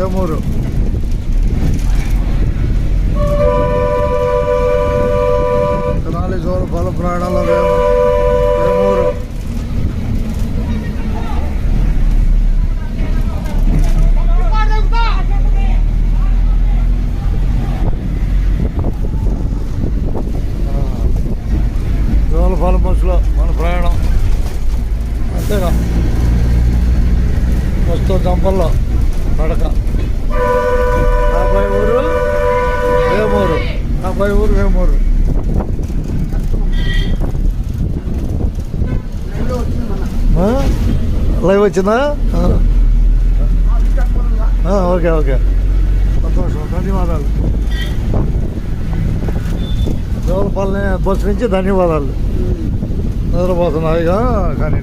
వేమూరు. తెనాలి జోలపాలెం ప్రయాణంలో వేమూరు. జోలపాలెం బస్సులో మన ప్రయాణం అంతేగా. వస్తూ దంపల్లో నడక. అబ్బాయి ఊరు వేమూరు, అబ్బాయి ఊరు వేమూరు. లైవ్ వచ్చిందా? ఓకే ఓకే, సంతోషం, ధన్యవాదాలు. జోలపాలెం బస్సు నుంచి ధన్యవాదాలు. నిద్రపోతున్నాయిగా కానీ